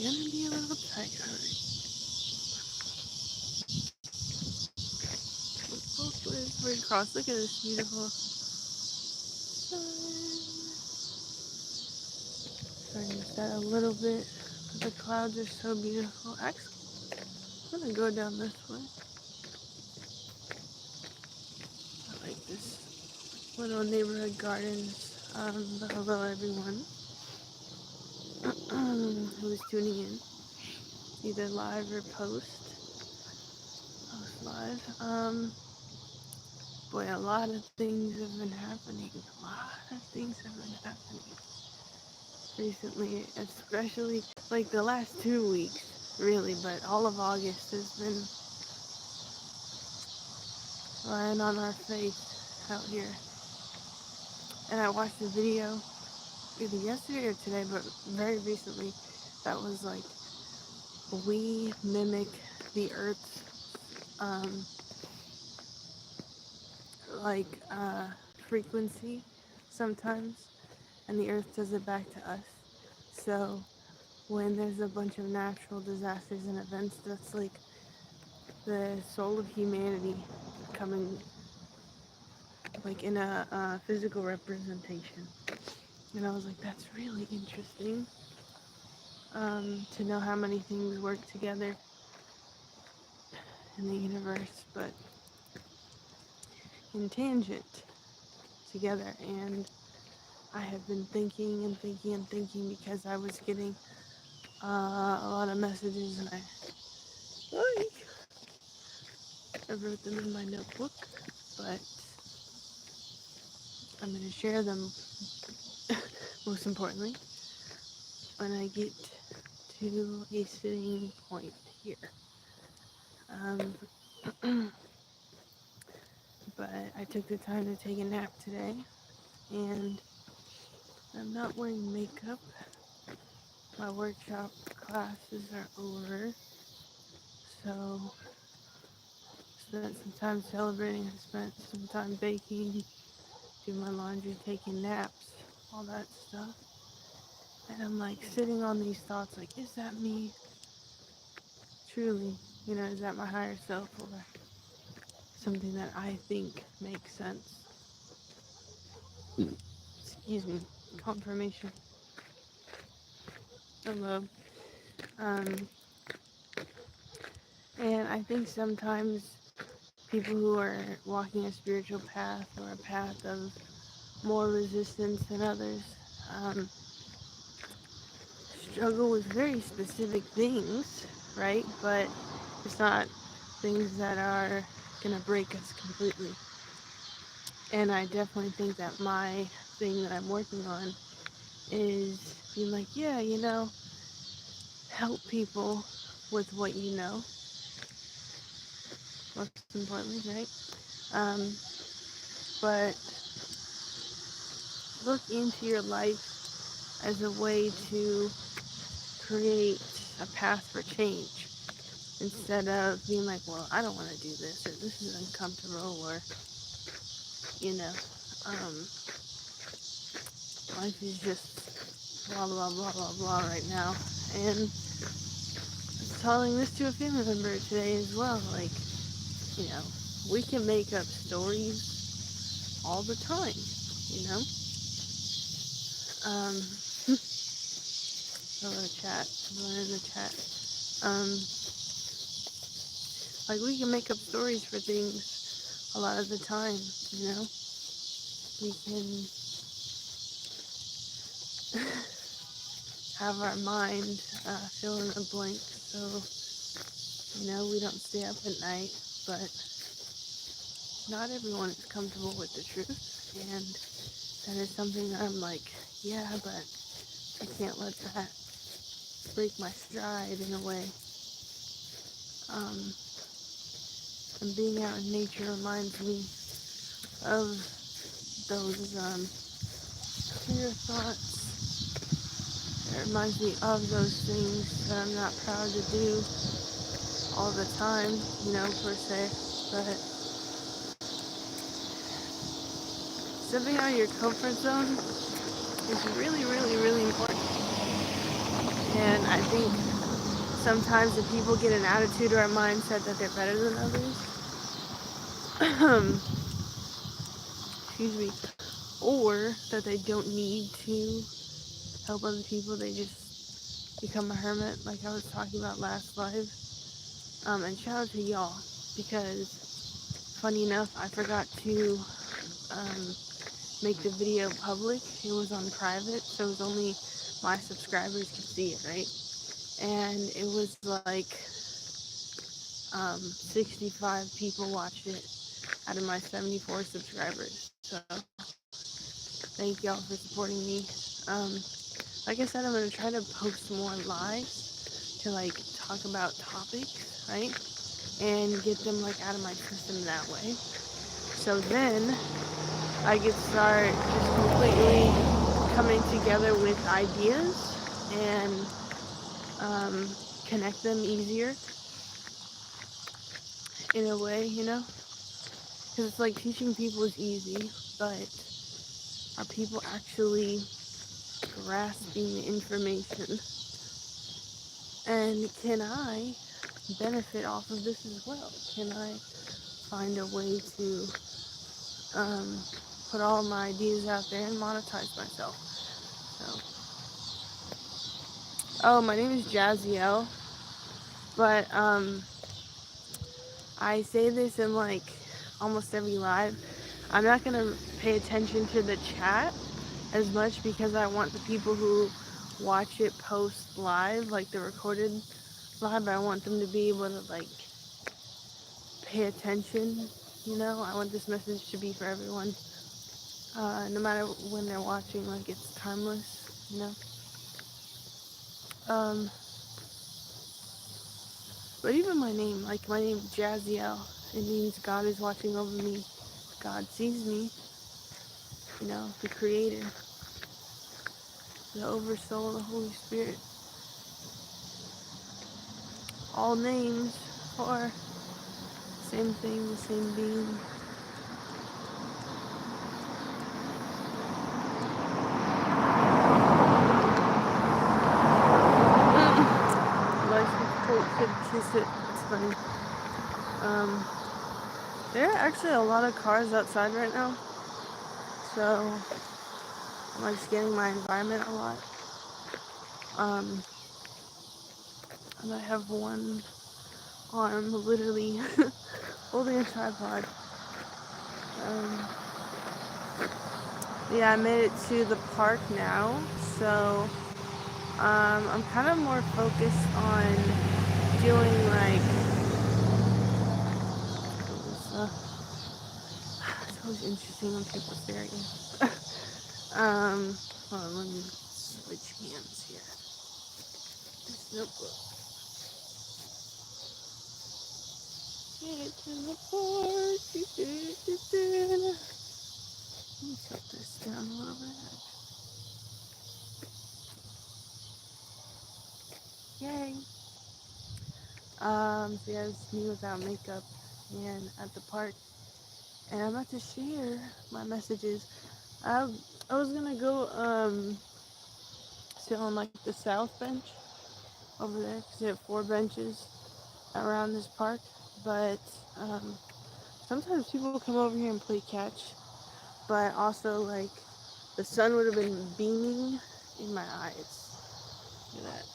gonna be a little tight, alright. We're across. Look at this beautiful sun. Starting to set a little bit. The clouds are so beautiful. Actually, I'm gonna go down this way. I like this little neighborhood gardens. Hello everyone who is tuning in, either live or post live. Boy, a lot of things have been happening. A lot of things have been happening recently, especially like the last 2 weeks, really, but all of August has been lying on our face out here. And I watched a video either yesterday or today, but very recently, that was like, we mimic the Earth's, like, frequency sometimes, and the Earth does it back to us. So when there's a bunch of natural disasters and events, that's like the soul of humanity coming, like in a physical representation. And I was like, that's really interesting, to know how many things work together in the universe, but in tangent together. And I have been thinking and thinking and thinking because I was getting a lot of messages, and I wrote them in my notebook, but I'm going to share them, most importantly, when I get to a sitting point here. But I took the time to take a nap today, and I'm not wearing makeup. My workshop classes are over, so spent some time celebrating. I spent some time baking, doing my laundry, taking naps, all that stuff. And I'm like sitting on these thoughts, like, is that me? Truly, is that my higher self, or something that I think makes sense? Excuse me, confirmation. Hello. Um, and I think sometimes people who are walking a spiritual path, or a path of more resistance than others, struggle with very specific things, right? But it's not things that are gonna break us completely. And I definitely think that my thing that I'm working on is being like, yeah, help people with what you know, most importantly, right? But look into your life as a way to create a path for change, instead of being like, well, I don't want to do this, or this is uncomfortable, or, life is just blah, blah, blah, blah, blah right now. And I was telling this to a family member today as well, like, we can make up stories all the time, you know? Um, hello chat, everyone in the chat. Like, we can make up stories for things a lot of the time, We can have our mind fill in the blank, so, we don't stay up at night. But not everyone is comfortable with the truth, and that is something that I'm like, yeah, but I can't let that break my stride in a way. And being out in nature reminds me of those clear thoughts. It reminds me of those things that I'm not proud to do all the time, per se. But stepping out of your comfort zone is really, really, really important. And I think sometimes the people get an attitude or a mindset that they're better than others. Excuse me. Or that they don't need to help other people. They just become a hermit, like I was talking about last live. And shout out to y'all, because funny enough, I forgot to um, make the video public. It was on private, so it was only my subscribers could see it, right? And it was like 65 people watched it out of my 74 subscribers. So thank y'all for supporting me. Um, like I said, I'm gonna try to post more lives to like talk about topics, right? And get them like out of my system that way. So then I could start just completely coming together with ideas and connect them easier in a way, you know? Because it's like teaching people is easy, but are people actually grasping the information? And can I benefit off of this as well? Can I find a way to um, put all my ideas out there and monetize myself? So, oh, my name is Jazziel, but I say this in like almost every live. I'm not gonna pay attention to the chat as much because I want the people who watch it post live, like the recorded live, I want them to be able to like pay attention. You know, I want this message to be for everyone, no matter when they're watching. Like it's timeless. You know. But even my name, like my name Jazziel, it means God is watching over me. God sees me. You know, the Creator, the Oversoul, the Holy Spirit. All names for same thing, the same being. License plate could kiss it. It's funny. Um, there are actually a lot of cars outside right now, so I'm like scanning my environment a lot. And I have one arm literally holding a tripod. Yeah, I made it to the park now, so I'm kind of more focused on doing like it's always interesting when people stare at you. Hold on, let me switch hands here. This notebook. Get to the park. Let me tilt this down a little bit. Yay. So yeah, it's me without makeup and at the park. And I'm about to share my messages. I was gonna go sit on like the south bench over there because they have 4 benches around this park. But sometimes people come over here and play catch. But also like the sun would have been beaming in my eyes. Look at that.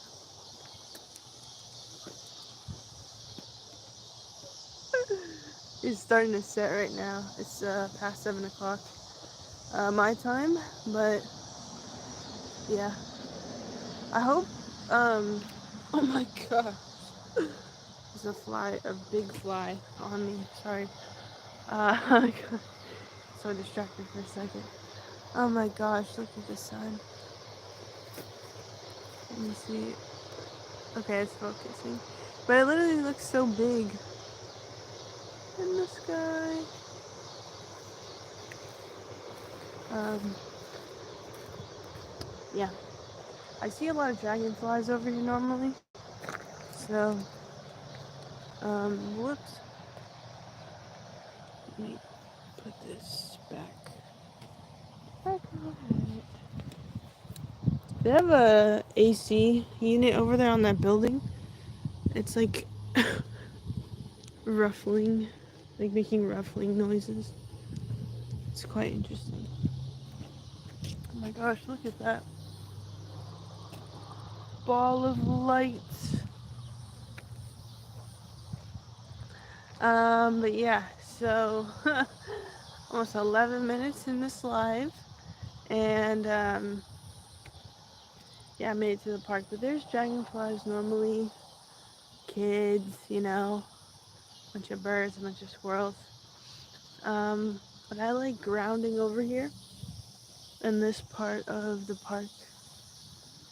It's starting to set right now. It's past 7 o'clock my time, but yeah. I hope, oh my gosh. There's a fly, a big fly on me. Sorry. I got so distracted for a second. Oh my gosh, look at the sun. Let me see. Okay, it's focusing. But it literally looks so big in the sky. Yeah. I see a lot of dragonflies over here normally. So, whoops. Let me put this back on it. They have a AC unit over there on that building. It's like ruffling, like making ruffling noises. It's quite interesting. Oh my gosh, look at that ball of light. But yeah, so almost 11 minutes in this live, and yeah, I made it to the park. But there's dragonflies normally, kids, a bunch of birds, a bunch of squirrels. But I like grounding over here in this part of the park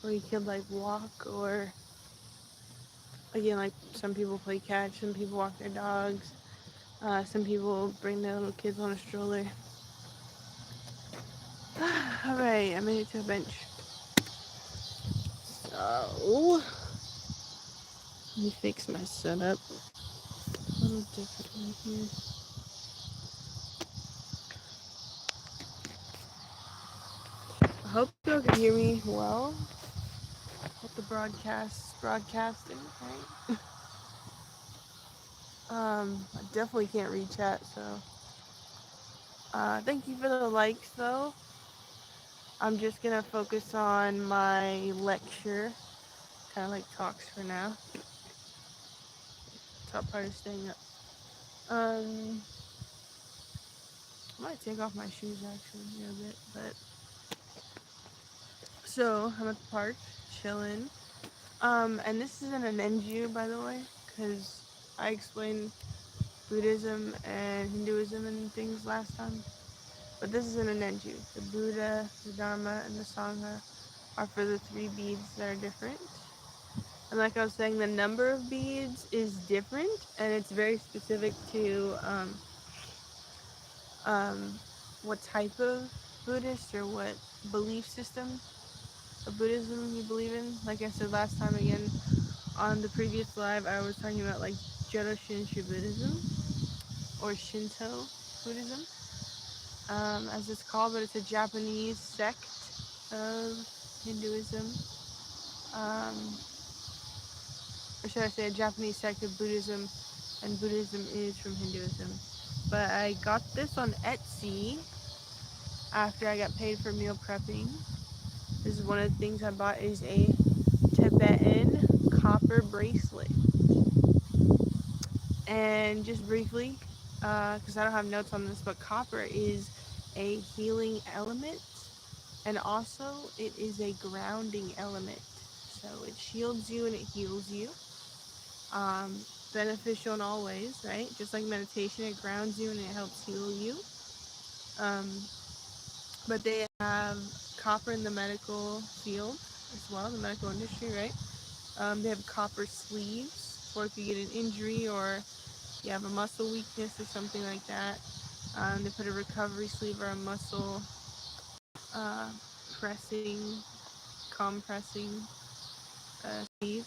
where you could like walk, or again, like some people play catch, some people walk their dogs, some people bring their little kids on a stroller. Alright, I made it to a bench. So, let me fix my setup a little differently here. I hope y'all can hear me well. Hope the broadcast's broadcasting, right? I definitely can't read chat, so thank you for the likes though. I'm just gonna focus on my lecture, kind of like talks for now. Top part is staying up. I might take off my shoes actually here a bit, but so I'm at the park, chilling. And this isn't an NGU, by the way, because I explained Buddhism and Hinduism and things last time. But this isn't an NGU. The Buddha, the Dharma, and the Sangha are for the 3 beads that are different. And like I was saying, the number of beads is different, and it's very specific to what type of Buddhist or what belief system of Buddhism you believe in. Like I said last time, again, on the previous live, I was talking about like Jodo Shinshu Buddhism or Shinto Buddhism, as it's called, but it's a Japanese sect of Hinduism, or should I say a Japanese sect of Buddhism, and Buddhism is from Hinduism. But I got this on Etsy after I got paid for meal prepping. This is one of the things I bought, is a Tibetan copper bracelet. And just briefly, because I don't have notes on this, but copper is a healing element, and also it is a grounding element. So it shields you and it heals you. Beneficial in all ways, right? Just like meditation, it grounds you and it helps heal you. But they have copper in the medical field as well, the medical industry, right? They have copper sleeves for if you get an injury or you have a muscle weakness or something like that. They put a recovery sleeve or a muscle uh, pressing, compressing sleeve.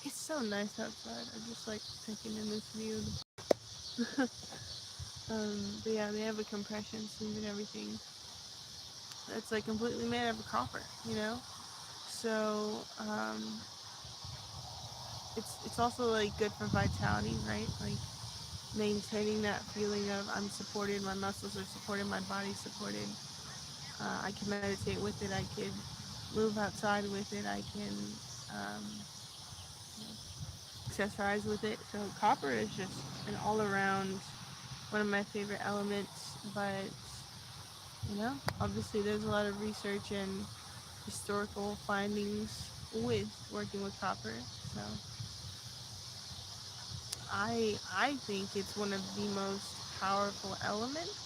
It's so nice outside. I just like taking in this view. But yeah, they have a compression sleeve and everything. That's like completely made out of copper, you know. So it's also like good for vitality, right? Like maintaining that feeling of I'm supported, my muscles are supported, my body's supported. I can meditate with it. I can move outside with it. I can um, exercise with it. So copper is just an all-around one of my favorite elements. But obviously there's a lot of research and historical findings with working with copper. So I think it's one of the most powerful elements.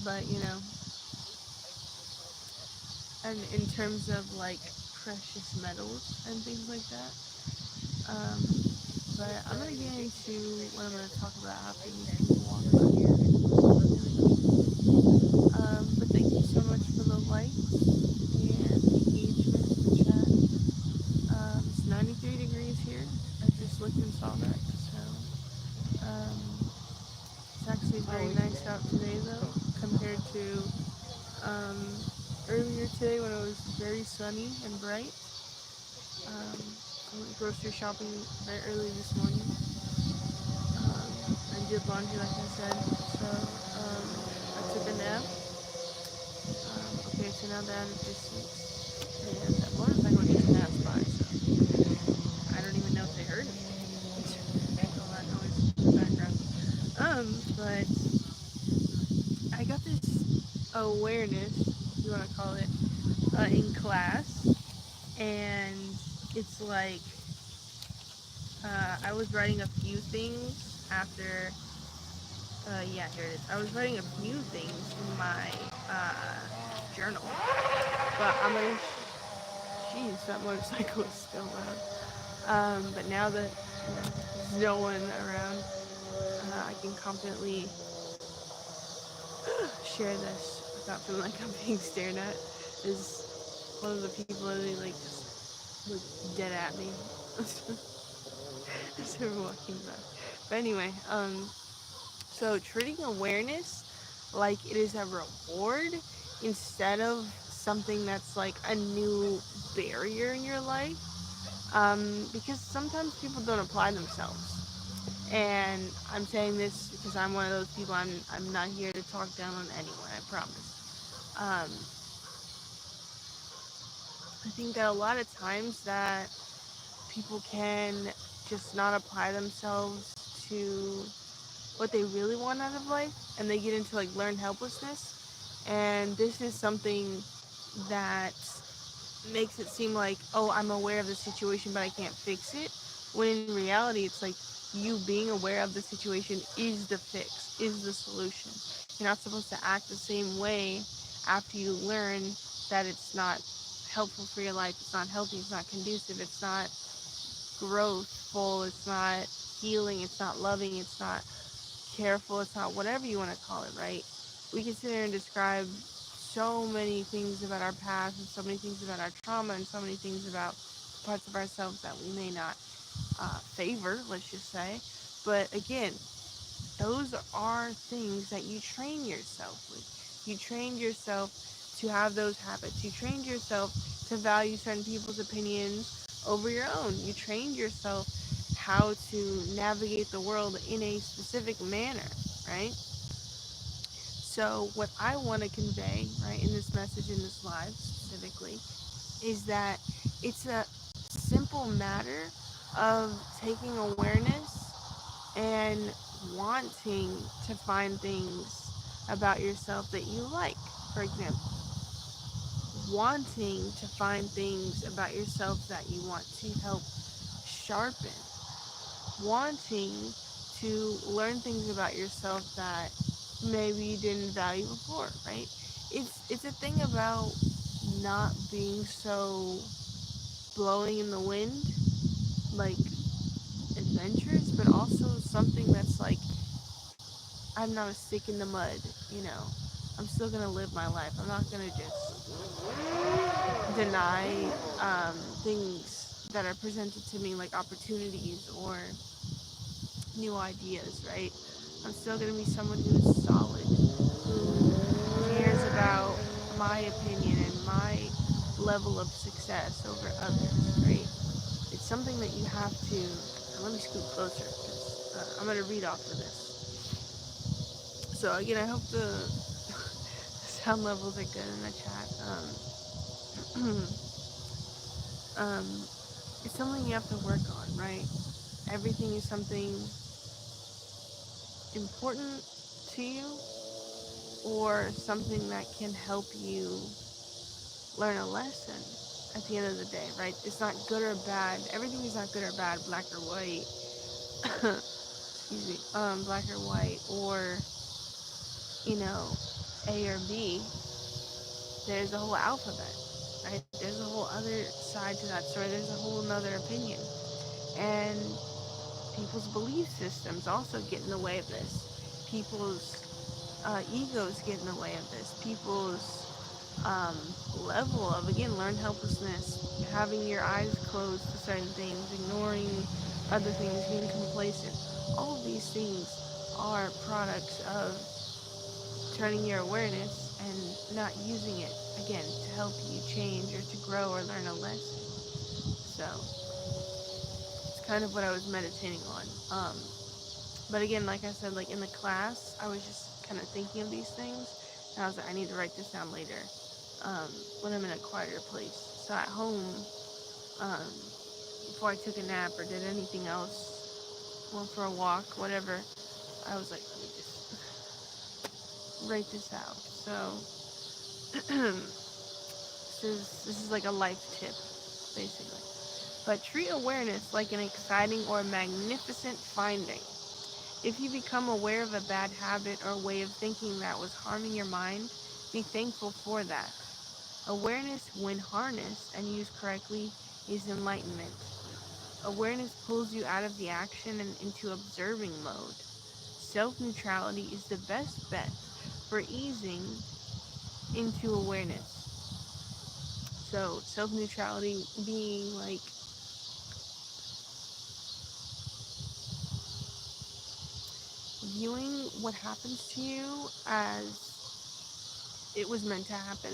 But and in terms of like precious metals and things like that. Um, but I'm gonna get into what I'm gonna talk about after these people walk by here. But thank you so much for the likes and engagement in the chat. It's 93 degrees here. I just looked and saw that. So it's actually very nice out today though, compared to um, earlier earlier today when it was very sunny and bright. I went grocery shopping very early this morning. I did laundry, like I said. So I took a nap. Okay, so now they're at a distance, and that motorcycle just passed by. So I don't even know if they heard me. All that noise in the background. But I got this awareness, if you want to call it, in class, and it's like I was writing a few things after. Yeah, here it is. I was writing a few things in my journal, but I'm gonna. Jeez, that motorcycle is still loud. But now that there's no one around, I can confidently share this without feeling like I'm being stared at. Is one of the people literally like just look dead at me as they were walking by. But anyway, so treating awareness like it is a reward instead of something that's like a new barrier in your life. Because sometimes people don't apply themselves. And I'm saying this because I'm one of those people. I'm not here to talk down on anyone, I promise. I think that a lot of times that people can just not apply themselves to what they really want out of life, and they get into like learned helplessness. And this is something that makes it seem like, oh, I'm aware of the situation but I can't fix it, when in reality it's like you being aware of the situation is the fix, is the solution. You're not supposed to act the same way after you learn that it's not helpful for your life, it's not healthy, it's not conducive, it's not growthful, it's not healing, it's not loving, it's not careful, it's not whatever you want to call it, right? We can sit here and describe so many things about our past and so many things about our trauma and so many things about parts of ourselves that we may not favor, let's just say. But again, those are things that you train yourself with. You trained yourself to have those habits. You trained yourself to value certain people's opinions over your own. You trained yourself how to navigate the world in a specific manner, right? So, what I want to convey, right, in this message, in this live specifically, is that it's a simple matter of taking awareness and wanting to find things about yourself that you like. For example, wanting to find things about yourself that you want to help sharpen, wanting to learn things about yourself that maybe you didn't value before, right? It's a thing about not being so blowing in the wind, like adventures, but also something that's like, I'm not a stick in the mud, you know. I'm still gonna live my life. I'm not gonna just deny things that are presented to me, like opportunities or new ideas, right? I'm still gonna be someone who's solid, who cares about my opinion and my level of success over others, right? It's something that you have to. Let me scoot closer because I'm gonna read off of this. So again, I hope the sound levels are good in the chat. Um, it's something you have to work on, right? Everything is something important to you or something that can help you learn a lesson at the end of the day, right? It's not good or bad. Everything is not good or bad, black or white. Excuse me, black or white, or, you know, A or B. There's a whole alphabet, right? There's a whole other side to that story. There's a whole another opinion. And people's belief systems also get in the way of this. People's egos get in the way of this. People's level of, again, learned helplessness, having your eyes closed to certain things, ignoring other things, being complacent. All of these things are products of turning your awareness and not using it again to help you change or to grow or learn a lesson. So it's kind of what I was meditating on. But again, like I said, like in the class, I was just kind of thinking of these things, and I was like, I need to write this down later, when I'm in a quieter place. So at home, um, before I took a nap or did anything else, went for a walk, whatever, I was like, let me just write this out. So this is like a life tip, basically. But treat awareness like an exciting or magnificent finding. If you become aware of a bad habit or way of thinking that was harming your mind, be thankful for that. Awareness, when harnessed and used correctly, is enlightenment. Awareness pulls you out of the action and into observing mode. Self neutrality is the best bet for easing into awareness. So, self neutrality being like viewing what happens to you as it was meant to happen.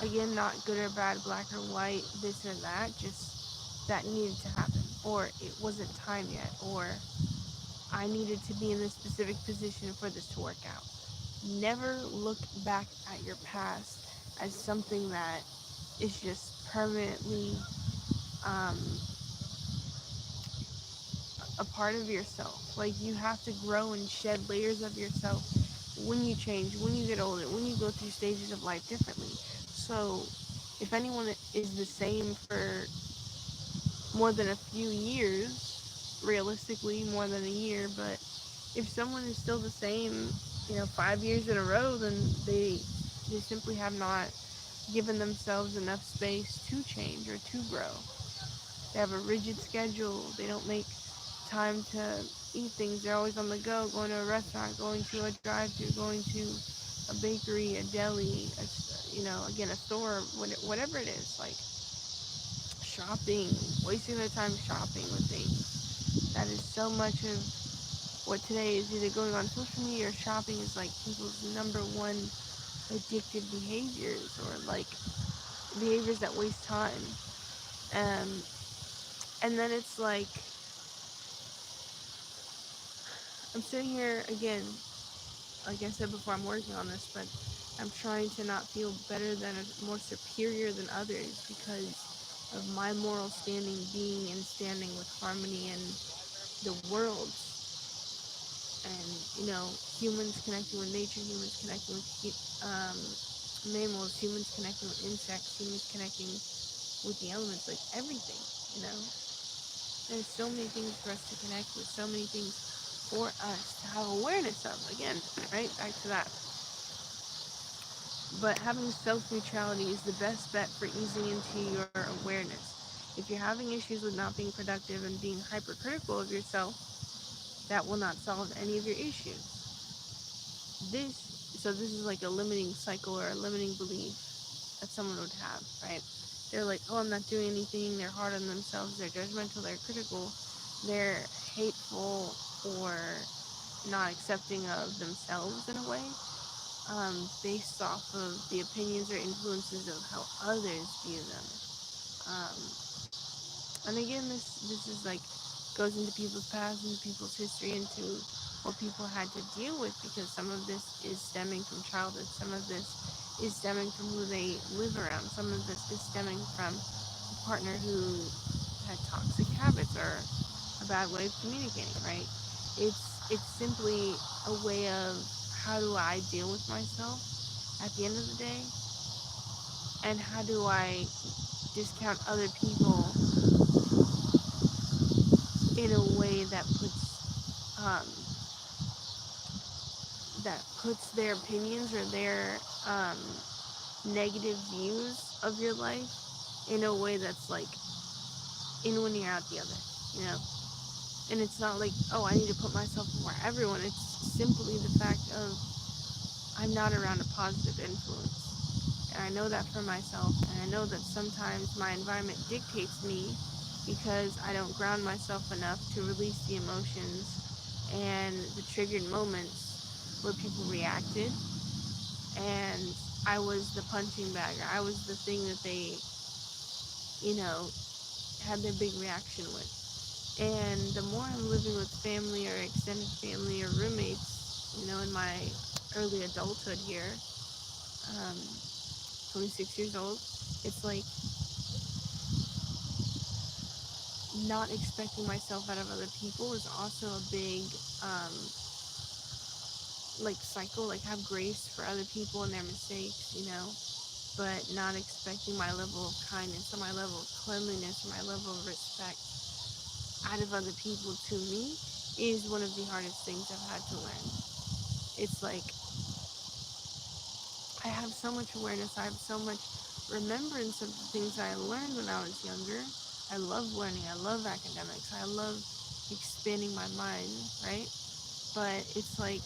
Again, not good or bad, black or white, this or that, just that needed to happen. Or it wasn't time yet. Or I needed to be in this specific position for this to work out. Never look back at your past as something that is just permanently um, a part of yourself. Like you have to grow and shed layers of yourself when you change, when you get older, when you go through stages of life differently. So if anyone is the same for more than a few years, realistically more than a year, but if someone is still the same, 5 years in a row, then they simply have not given themselves enough space to change or to grow. They have a rigid schedule. They don't make time to eat things. They're always on the go, going to a restaurant, going to a drive-thru, going to a bakery, a deli, again, a store, whatever it is, like shopping, wasting their time shopping with things. That is so much of what today is either going on social media or shopping is like people's number one addictive behaviors or like behaviors that waste time. Um, and then it's like I'm sitting here again, like I said before, I'm working on this, but I'm trying to not feel better than or more superior than others because of my moral standing being and standing with harmony and the world and humans connecting with nature, humans connecting with mammals, humans connecting with insects, humans connecting with the elements, like everything. you know there's so many things for us to connect with, so many things for us to have awareness of, again, right back to that. But having self-neutrality is the best bet for easing into your awareness. If you're having issues with not being productive and being hypercritical of yourself, that will not solve any of your issues. This is like a limiting cycle or a limiting belief that someone would have, right? They're like, oh, I'm not doing anything. They're hard on themselves. They're judgmental. They're critical. They're hateful or not accepting of themselves in a way, based off of the opinions or influences of how others view them. Um, and again, this is like goes into people's past, into people's history, into what people had to deal with, because some of this is stemming from childhood, some of this is stemming from who they live around, some of this is stemming from a partner who had toxic habits or a bad way of communicating, right? It's simply a way of how do I deal with myself at the end of the day, and how do I discount other people in a way um, that puts their opinions or their um, negative views of your life in a way that's like in one ear out the other, you know. And it's not like, oh, I need to put myself before everyone. It's simply the fact of I'm not around a positive influence. And I know that for myself. And I know that sometimes my environment dictates me because I don't ground myself enough to release the emotions and the triggered moments where people reacted. and I was the punching bag. I was the thing that they, you know, had their big reaction with. And the more I'm living with family or extended family or roommates, in my early adulthood here, 26 years old, it's like not expecting myself out of other people is also a big, um, like, cycle. Like, have grace for other people and their mistakes, but not expecting my level of kindness or my level of cleanliness or my level of respect out of other people to me is one of the hardest things I've had to learn. It's like I have so much awareness, I have so much remembrance of the things I learned when I was younger. I love learning, I love academics, I love expanding my mind, right? But it's like,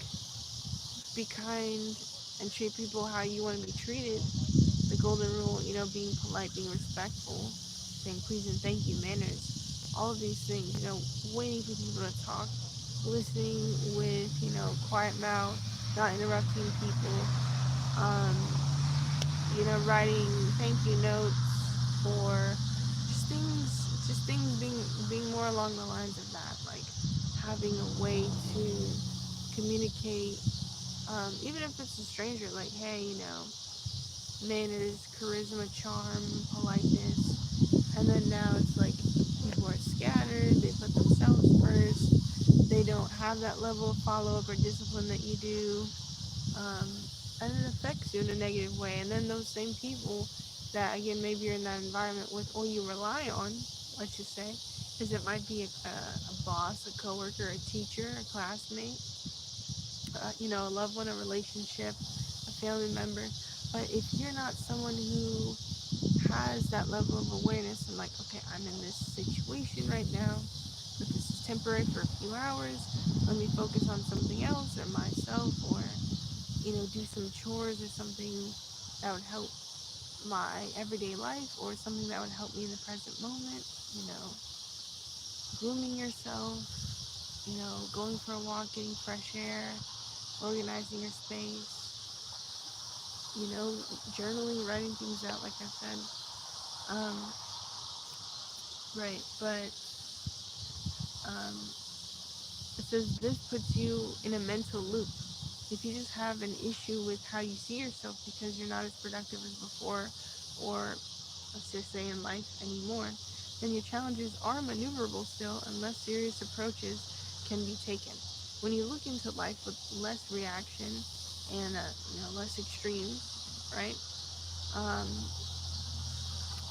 be kind and treat people how you want to be treated. The golden rule, being polite, being respectful, saying please and thank you, manners, all of these things, waiting for people to talk, listening with, quiet mouth, not interrupting people, um, writing thank you notes, or just things being more along the lines of that, like having a way to communicate, even if it's a stranger, like, hey, manners, charisma, charm, politeness. And then now it's like people are scattered, they put themselves first, they don't have that level of follow up or discipline that you do, um, and it affects you in a negative way. And then those same people that, again, maybe you're in that environment with, or you rely on, let's just say, because it might be a boss, a coworker, a teacher, a classmate, a loved one, a relationship, a family member. But if you're not someone who has that level of awareness and, like, okay, I'm in this situation right now, but this is temporary for a few hours, let me focus on something else or myself, or do some chores or something that would help my everyday life, or something that would help me in the present moment, grooming yourself, going for a walk, getting fresh air, organizing your space, journaling, writing things out, like I said. Um, right, but um, it says this puts you in a mental loop. If you just have an issue with how you see yourself because you're not as productive as before, or let's just say in life anymore, then your challenges are maneuverable still, unless serious approaches can be taken. When you look into life with less reaction and less extremes, right? Um,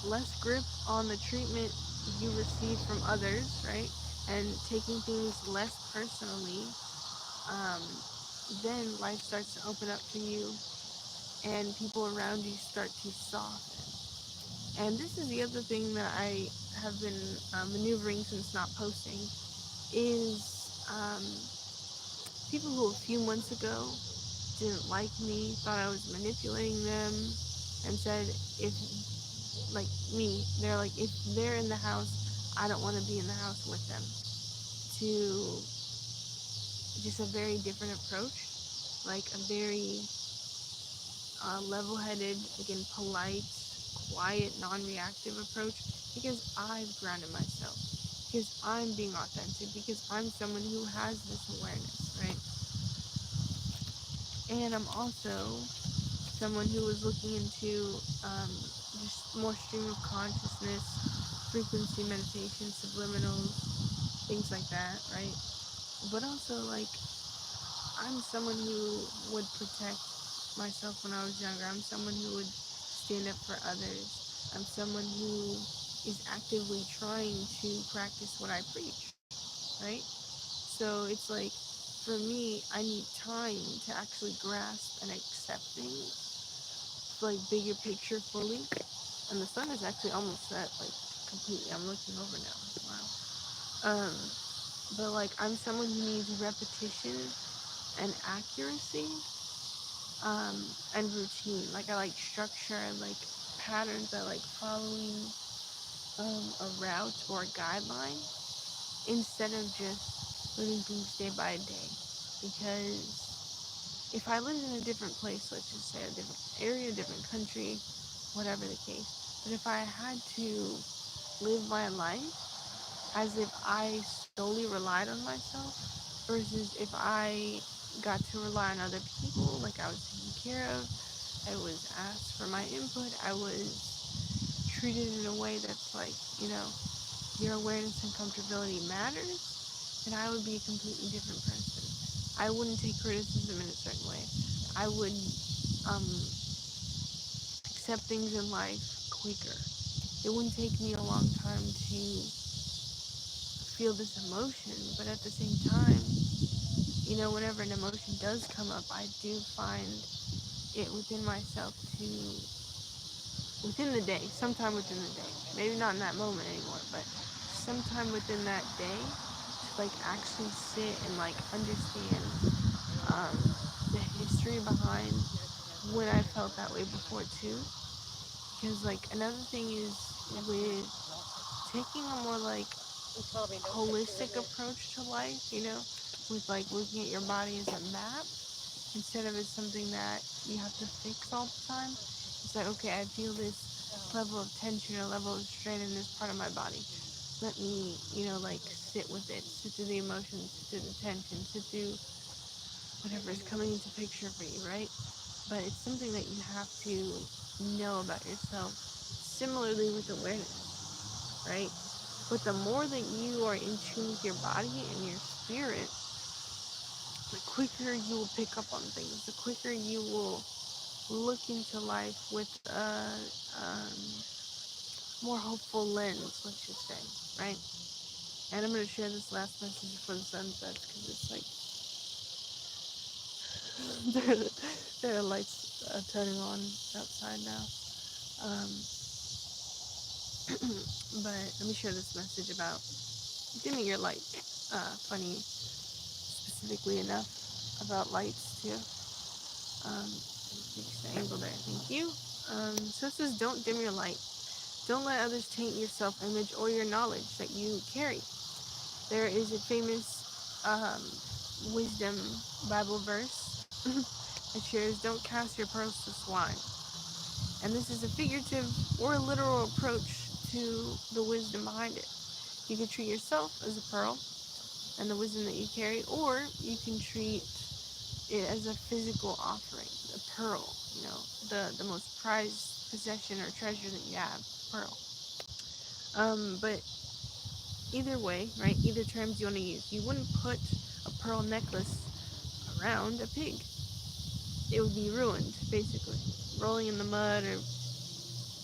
Less grip on the treatment you receive from others, right? And taking things less personally, um, then life starts to open up for you, and people around you start to soften. And this is the other thing that I have been maneuvering since not posting is, people who a few months ago didn't like me, thought I was manipulating them, and said, if, like me, they're like, if they're in the house, I don't want to be in the house with them. To just a very different approach, like a very level-headed, again, polite, quiet, non-reactive approach, because I've grounded myself, because I'm being authentic, because I'm someone who has this awareness, right? And I'm also someone who was looking into, just more stream of consciousness, frequency meditation, subliminals, things like that, right? But also, like, I'm someone who would protect myself when I was younger. I'm someone who would stand up for others. I'm someone who is actively trying to practice what I preach, right? So it's like, for me, I need time to actually grasp and accept things, like, bigger picture fully. And the sun is actually almost set, like, completely. I'm looking over now. Wow. But, like, I'm someone who needs repetition and accuracy, and routine. Like, I like structure, I like patterns, I like following a route or a guideline instead of just living things day by day. Because if I lived in a different place, let's just say a different area, a different country, whatever the case, but if I had to live my life as if I solely relied on myself versus if I got to rely on other people, like I was taken care of, I was asked for my input, I was treated in a way that's like, your awareness and comfortability matters, then I would be a completely different person. I wouldn't take criticism in a certain way. I would um, accept things in life quicker. It wouldn't take me a long time to feel this emotion, but at the same time, whenever an emotion does come up, I do find it within myself to, within the day, sometime within the day, maybe not in that moment anymore, but sometime within that day, to like actually sit and like understand um, the history behind when I felt that way before too. Because like another thing is with taking a more like holistic approach to life, with like looking at your body as a map instead of as something that you have to fix all the time. It's like, okay, I feel this level of tension or level of strain in this part of my body. Let me, like sit with it, sit through the emotions, sit through the tension, sit through whatever is coming into picture for you, right? But it's something that you have to know about yourself. Similarly with awareness, right? But the more that you are in tune with your body and your spirit, the quicker you will pick up on things, the quicker you will look into life with a more hopeful lens, let's just say, right? And I'm going to share this last message before the sun sets because it's like there are lights turning on outside now. Um, but let me share this message about dimming your light. Funny, specifically enough about lights too. Fix the angle there. Thank you. So it says, don't dim your light. Don't let others taint your self-image or your knowledge that you carry. There is a famous wisdom Bible verse that shares, don't cast your pearls to swine. And this is a figurative or a literal approach to the wisdom behind it. You can treat yourself as a pearl and the wisdom that you carry, or you can treat it as a physical offering, a pearl, the most prized possession or treasure that you have, pearl. But either way, right, either terms you want to use, you wouldn't put a pearl necklace around a pig. It would be ruined, basically. Rolling in the mud or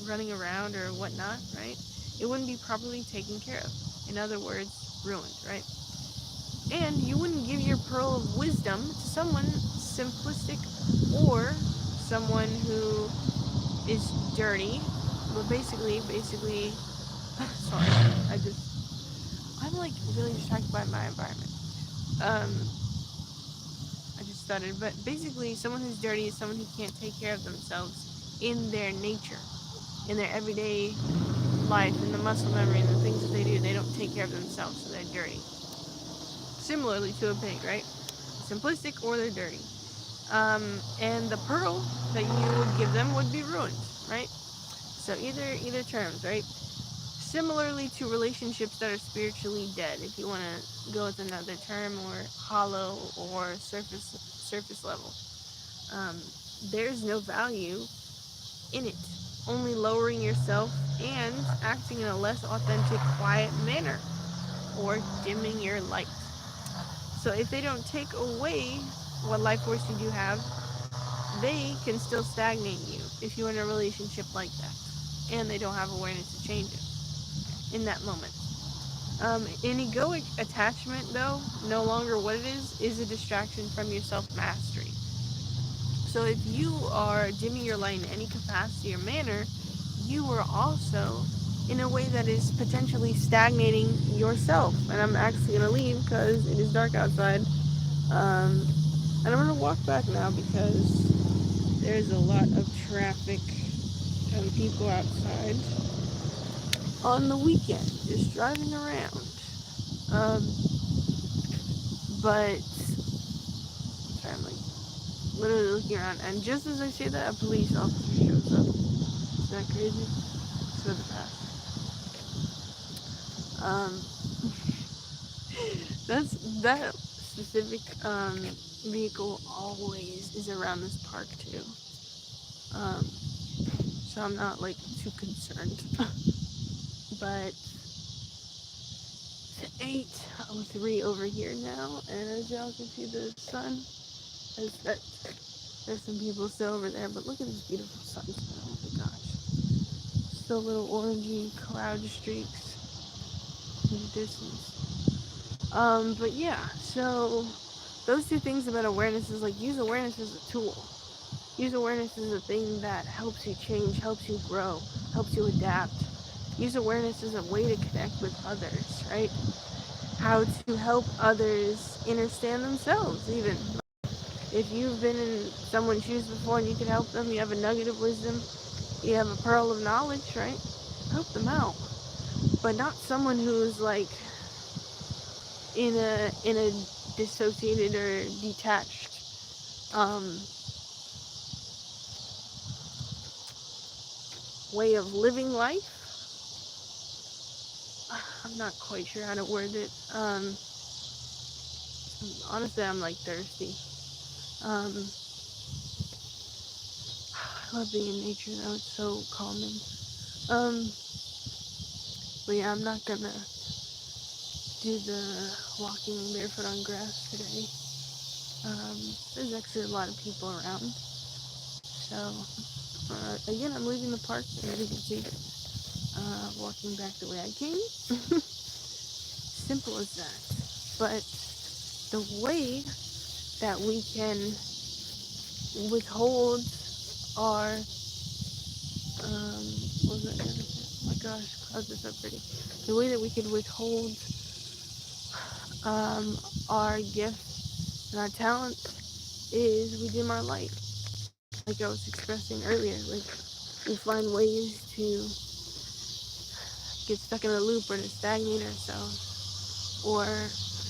running around or whatnot, right? It wouldn't be properly taken care of. In other words, ruined, right? And you wouldn't give your pearl of wisdom to someone simplistic or someone who is dirty. But basically, sorry, I'm like really distracted by my environment. Um, I just stuttered, but basically, someone who's dirty is someone who can't take care of themselves in their nature, in their everyday life, in the muscle memory, and the things that they do. They don't take care of themselves, so they're dirty. Similarly to a pig, right? Simplistic or they're dirty. And the pearl that you would give them would be ruined, right? So either terms, right? Similarly to relationships that are spiritually dead, if you want to go with another term, or hollow or surface level. Um, there's no value in it. Only lowering yourself and acting in a less authentic, quiet manner, or dimming your light. So if they don't take away what life force you do have, they can still stagnate you if you're in a relationship like that, and they don't have awareness to change it in that moment. An egoic attachment, though, no longer what it is a distraction from your self-mastery. So if you are dimming your light in any capacity or manner, you are also in a way that is potentially stagnating yourself. And I'm actually going to leave because it is dark outside. And I'm going to walk back now because there's a lot of traffic and people outside on the weekend just driving around. Um, but sorry, I'm like literally looking around, and just as I say that, a police officer shows up. Is that crazy? So the past. Um, that specific vehicle always is around this park too. So I'm not like too concerned. But it's 8:03 over here now, and as y'all can see, the sun has set. There's some people still over there, but look at this beautiful sunset. Oh my gosh. Still little orangey cloud streaks in the distance. But yeah, so those two things about awareness is like use awareness as a tool. Use awareness as a thing that helps you change, helps you grow, helps you adapt. Use awareness as a way to connect with others, right? How to help others understand themselves, even. If you've been in someone's shoes before and you can help them, you have a nugget of wisdom, you have a pearl of knowledge, right? Help them out. But not someone who's like in a dissociated or detached way of living life. I'm not quite sure how to word it. Honestly, I'm like thirsty. I love being in nature though, it's so calming. But yeah, I'm not gonna do the walking barefoot on grass today. There's actually a lot of people around. So, again, I'm leaving the park, as you can see, walking back the way I came. Simple as that. But the way that we can withhold our, what was that gonna say? Oh my gosh, clouds are so pretty. The way that we can withhold our gifts and our talents is we dim our light. Like I was expressing earlier, like we find ways to get stuck in a loop or to stagnate ourselves or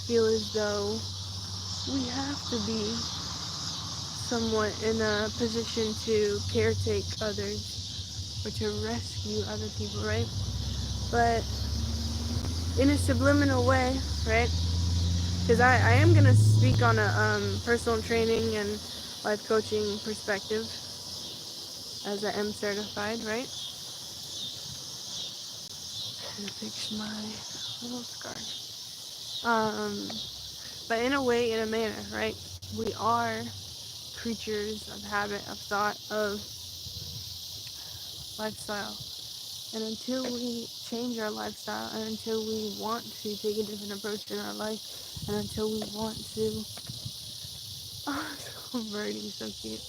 feel as though we have to be somewhat in a position to caretake others or to rescue other people, right? But in a subliminal way, right? Because I am going to speak on a personal training and life coaching perspective as I am certified, right? I'm gonna fix my little scar. But in a way, in a manner, right? We are creatures of habit, of thought, of lifestyle. And until we change our lifestyle, and until we want to take a different approach in our life, and until we want to, oh, birdie, so cute.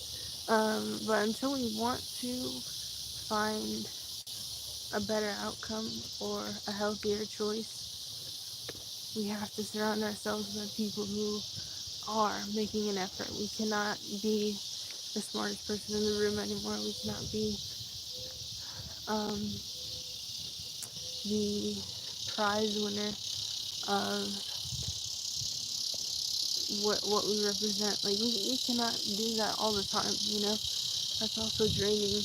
But until we want to find a better outcome or a healthier choice, we have to surround ourselves with people who are making an effort. We cannot be the smartest person in the room anymore. We cannot be the prize winner of what we represent. Like we cannot do that all the time, you know? That's also draining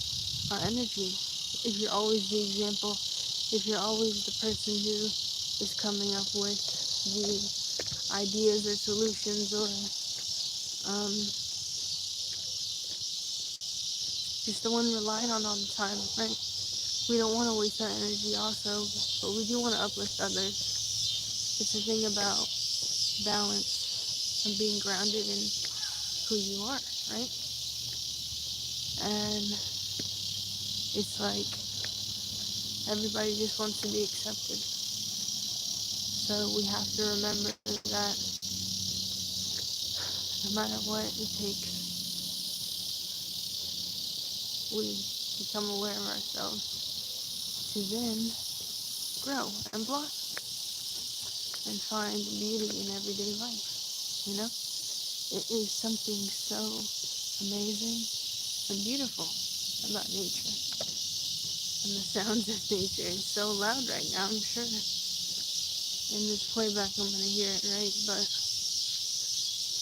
our energy. If you're always the example, if you're always the person who is coming up with the ideas or solutions or just the one relied on all the time, right? We don't want to waste our energy also, but we do want to uplift others. It's a thing about balance and being grounded in who you are, right? And it's like everybody just wants to be accepted. So we have to remember that no matter what it takes, we become aware of ourselves to then grow and blossom and find beauty in everyday life. You know, it is something so amazing and beautiful about nature. And the sounds of nature is so loud right now, I'm sure. In this playback, I'm going to hear it, right? But I'm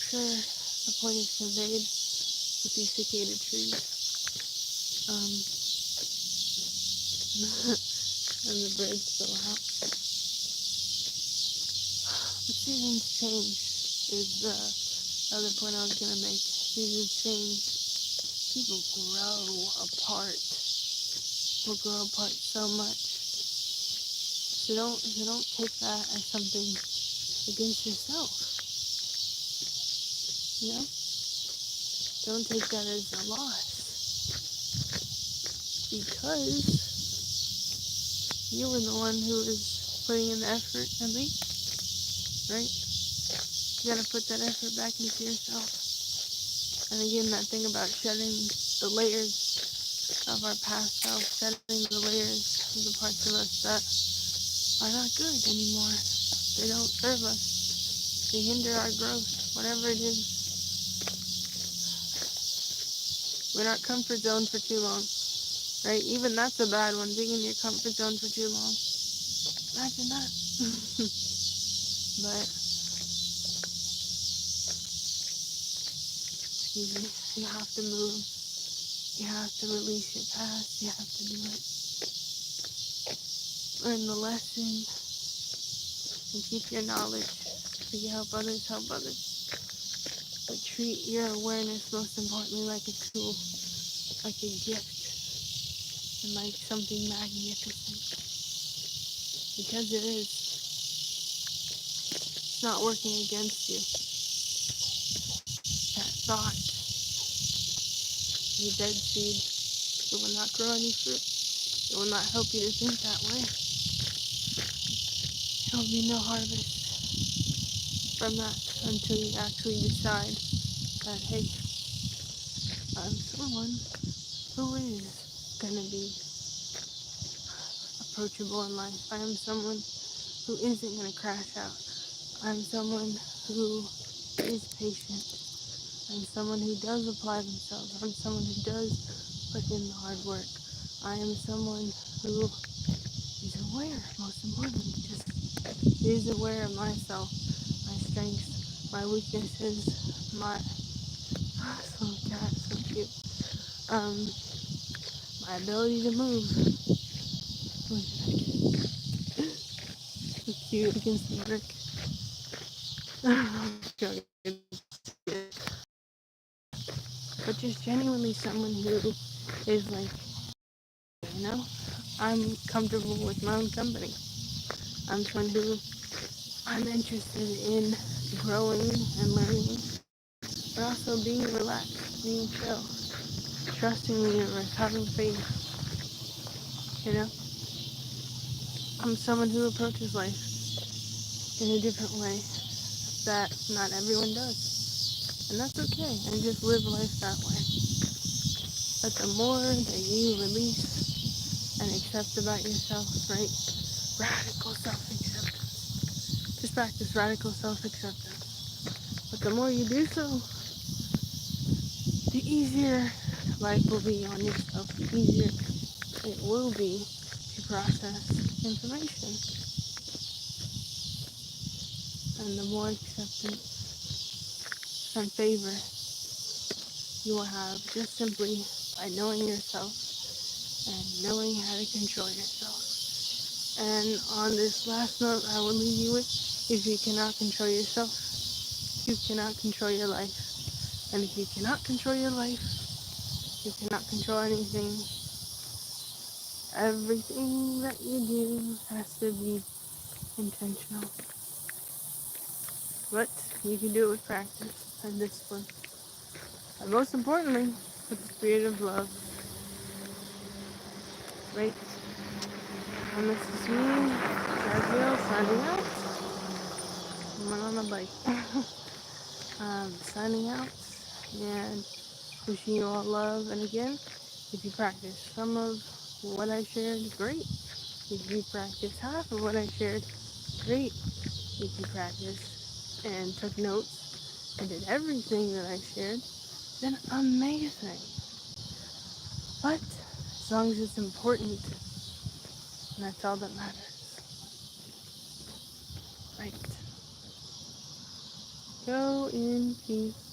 sure the point is conveyed. with these cicada trees. Um, and the birds go out. But seasons change is the other point I was gonna make. Seasons change. People grow apart. People grow apart so much. So don't take that as something against yourself. You know? Don't take that as a loss. Because you were the one who was putting in the effort, at least, right? You gotta put that effort back into yourself. And again, that thing about shedding the layers of our past self, shedding the layers of the parts of us that are not good anymore. They don't serve us. They hinder our growth, whatever it is. We're in our comfort zone for too long, right? Even that's a bad one, being in your comfort zone for too long. Imagine that. But, excuse me, you have to move. You have to release your past. You have to do it. Learn the lesson and keep your knowledge so you help others. But treat your awareness, most importantly, like a tool, like a gift, and like something magnificent. Because it is. It's not working against you. That thought is a dead seed. It will not grow any fruit. It will not help you to think that way. There will be no harvest from that until you actually decide that, hey, I'm someone who is going to be approachable in life. I am someone who isn't going to crash out. I'm someone who is patient. I'm someone who does apply themselves. I'm someone who does put in the hard work. I am someone who is aware, most importantly, just is aware of myself, my strengths, my weaknesses, my little cat, so cute. My ability to move. So cute against the brick. But just genuinely someone who is like, you know, I'm comfortable with my own company. I'm someone who I'm interested in growing and learning, but also being relaxed, being chill, trusting the universe, having faith. You know, I'm someone who approaches life in a different way that not everyone does, and that's okay. And just live life that way. But the more that you release and accept about yourself, right? Radical self-acceptance. Just practice radical self-acceptance. But the more you do so, the easier life will be on yourself, the easier it will be to process information. And the more acceptance and favor you will have just simply by knowing yourself and knowing how to control yourself. And on this last note, I will leave you with, if you cannot control yourself, you cannot control your life. And if you cannot control your life, you cannot control anything. Everything that you do has to be intentional. But you can do it with practice and discipline. And most importantly, with the spirit of love. Right? And this is me, Gabrielle, signing out. I'm on a bike. Signing out and wishing you all love. And again, if you practice some of what I shared, great. If you practice half of what I shared, great. If you practice and took notes and did everything that I shared, then amazing. But as long as it's important, and that's all that matters. Right. Go in peace.